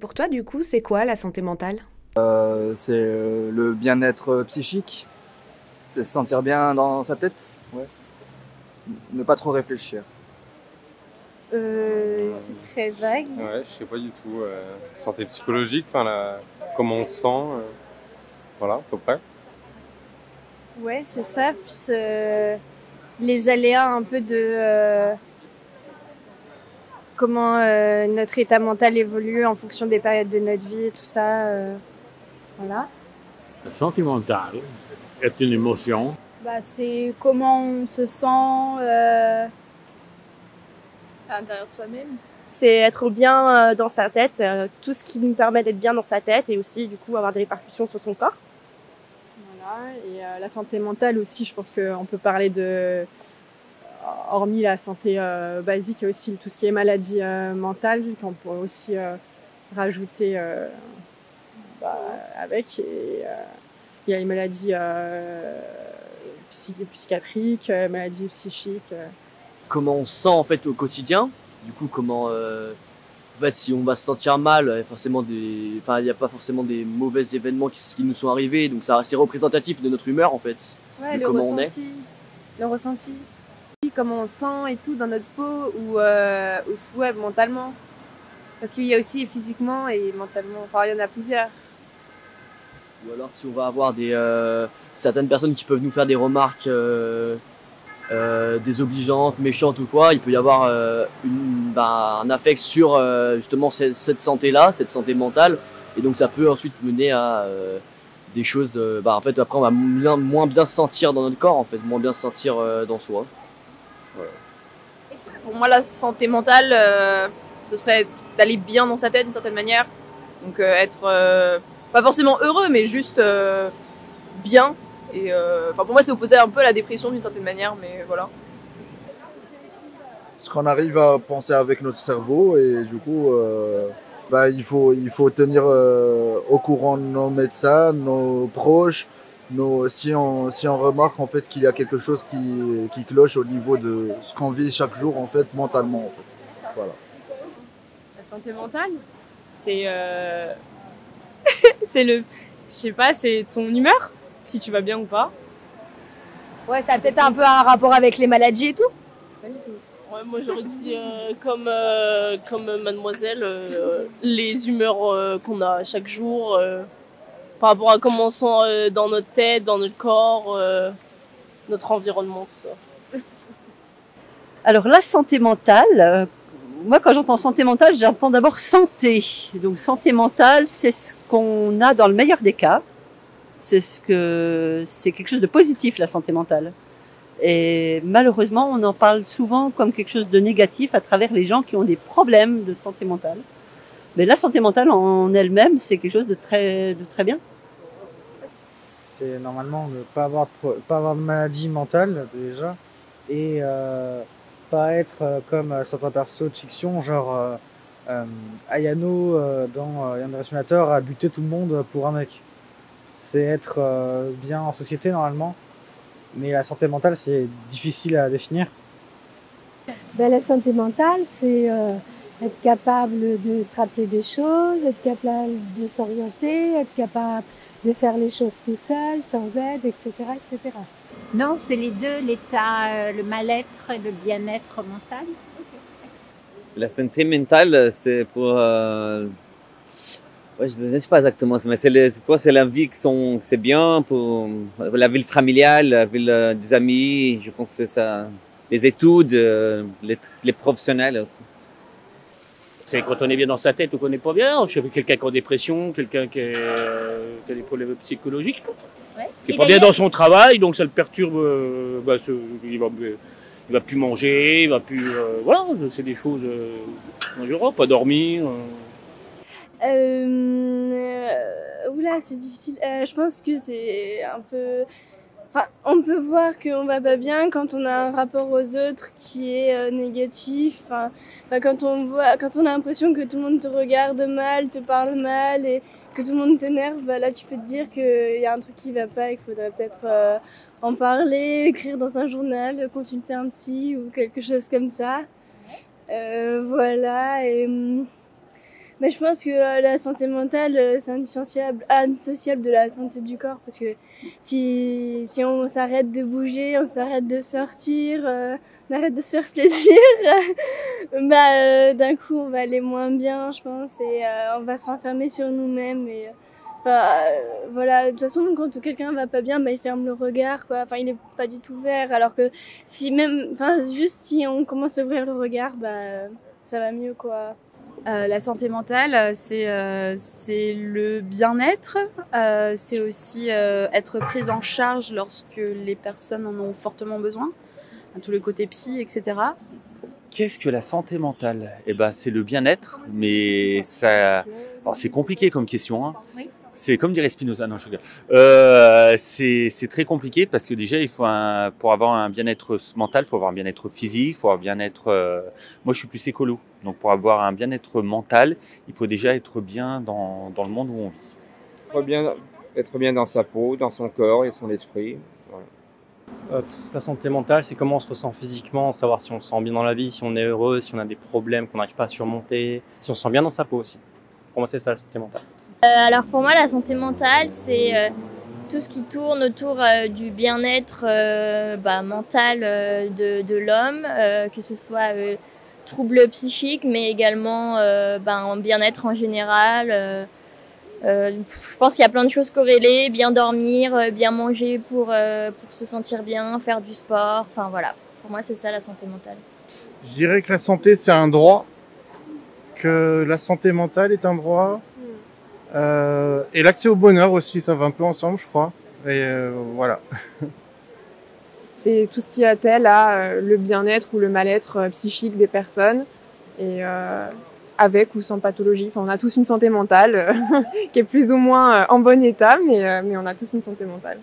Pour toi, du coup, c'est quoi la santé mentale? C'est le bien-être psychique, c'est se sentir bien dans sa tête, ouais. Ne pas trop réfléchir. C'est très vague. Ouais, je sais pas du tout. Santé psychologique, enfin, comment on se sent, voilà, à peu près. Ouais, c'est ça. Plus les aléas un peu de comment notre état mental évolue en fonction des périodes de notre vie et tout ça. Voilà. La santé mentale est une émotion. C'est comment on se sent à l'intérieur de soi-même. C'est être bien dans sa tête, c'est tout ce qui nous permet d'être bien dans sa tête et aussi du coup avoir des répercussions sur son corps. Voilà. Et la santé mentale aussi, je pense qu'on peut parler de, hormis la santé basique, il y a aussi tout ce qui est maladie mentale, qu'on peut aussi rajouter avec. Et il y a les maladies psychiatriques, maladies psychiques. Comment on se sent en fait au quotidien. Du coup, comment, en fait, si on va se sentir mal, forcément il n'y a pas forcément des mauvais événements qui nous sont arrivés, donc ça reste représentatif de notre humeur en fait. Ouais, de comment on est. Le ressenti, comment on se sent et tout dans notre peau ou ouais, mentalement. Parce qu'il y a aussi physiquement et mentalement, enfin il y en a plusieurs. Ou alors si on va avoir certaines personnes qui peuvent nous faire des remarques désobligeantes, méchantes ou quoi, il peut y avoir un affect sur justement cette santé-là, cette santé mentale, et donc ça peut ensuite mener à des choses, en fait après on va moins bien se sentir dans notre corps, en fait, moins bien se sentir dans soi. Voilà. Pour moi, la santé mentale, ce serait d'aller bien dans sa tête d'une certaine manière. Donc être pas forcément heureux, mais juste bien. Et pour moi, c'est opposé un peu à la dépression d'une certaine manière, mais voilà. Ce qu'on arrive à penser avec notre cerveau et du coup, il faut tenir au courant nos médecins, nos proches. Si on remarque en fait qu'il y a quelque chose qui cloche au niveau de ce qu'on vit chaque jour en fait mentalement en fait. Voilà. La santé mentale, c'est c'est ton humeur, si tu vas bien ou pas. Ouais, ça a peut-être un peu un rapport avec les maladies et tout. Pas du tout. Ouais, moi j'aurais dit comme mademoiselle, les humeurs qu'on a chaque jour, par rapport à comment on se sent dans notre tête, dans notre corps, notre environnement, tout ça. Alors la santé mentale, moi quand j'entends santé mentale, j'entends d'abord santé. Donc santé mentale, c'est ce qu'on a dans le meilleur des cas. C'est quelque chose de positif, la santé mentale. Et malheureusement, on en parle souvent comme quelque chose de négatif à travers les gens qui ont des problèmes de santé mentale. Mais la santé mentale en elle-même, c'est quelque chose de très bien. C'est normalement ne pas avoir de maladie mentale déjà et pas être comme certains persos de fiction, genre Ayano dans Yann Simulator a buté tout le monde pour un mec. C'est être bien en société normalement, mais la santé mentale c'est difficile à définir. La santé mentale c'est être capable de se rappeler des choses, être capable de s'orienter, être capable de faire les choses tout seul, sans aide, etc., etc. Non, c'est les deux, l'état, le mal-être et le bien-être mental. La santé mentale, c'est pour... Ouais, je ne sais pas exactement, mais c'est la vie que c'est bien pour la vie familiale, la vie des amis, je pense que c'est ça, les études, les professionnels aussi. C'est quand on est bien dans sa tête ou qu'on n'est pas bien. Je sais quelqu'un qui est en dépression, quelqu'un qui a des problèmes psychologiques, qui n'est pas bien dans son travail, donc ça le perturbe. Il va plus manger, il va plus. Voilà, c'est des choses dangereuses, pas dormir. Oula, c'est difficile. Je pense que c'est un peu... Enfin, on peut voir qu'on va pas bien quand on a un rapport aux autres qui est négatif. Quand on a l'impression que tout le monde te regarde mal, te parle mal et que tout le monde t'énerve, là tu peux te dire qu'il y a un truc qui va pas et qu'il faudrait peut-être en parler, écrire dans un journal, consulter un psy ou quelque chose comme ça. Voilà. Et Mais je pense que la santé mentale, c'est indissociable de la santé du corps. Parce que si on s'arrête de bouger, on s'arrête de sortir, on arrête de se faire plaisir, d'un coup, on va aller moins bien, je pense. Et on va se renfermer sur nous-mêmes. Et voilà, de toute façon, quand quelqu'un va pas bien, il ferme le regard, quoi. Enfin, il est pas du tout ouvert. Alors que juste si on commence à ouvrir le regard, ça va mieux, quoi. La santé mentale, c'est le bien-être, c'est aussi être prise en charge lorsque les personnes en ont fortement besoin, à tous les côtés psy, etc. Qu'est-ce que la santé mentale? Eh ben, c'est le bien-être, mais ça, alors c'est compliqué comme question, hein. Oui. C'est comme dirait Spinoza, non, je rigole. C'est très compliqué parce que déjà, pour avoir un bien-être mental, il faut avoir un bien-être physique, il faut avoir un bien-être. Moi, je suis plus écolo, donc pour avoir un bien-être mental, il faut déjà être bien dans le monde où on vit. Être bien dans sa peau, dans son corps et son esprit. Voilà. La santé mentale, c'est comment on se ressent physiquement, savoir si on se sent bien dans la vie, si on est heureux, si on a des problèmes qu'on n'arrive pas à surmonter, si on se sent bien dans sa peau aussi. Pour moi, c'est ça la santé mentale. Alors pour moi, la santé mentale, c'est tout ce qui tourne autour du bien-être mental de l'homme, que ce soit troubles psychiques, mais également en bien-être en général. Je pense qu'il y a plein de choses corrélées, bien dormir, bien manger pour se sentir bien, faire du sport, enfin voilà. Pour moi, c'est ça la santé mentale. Je dirais que la santé, c'est un droit, que la santé mentale est un droit. Et l'accès au bonheur aussi, ça va un peu ensemble, je crois. Et voilà. C'est tout ce qui a trait à le bien-être ou le mal-être psychique des personnes, et avec ou sans pathologie. Enfin, on a tous une santé mentale qui est plus ou moins en bon état, mais on a tous une santé mentale.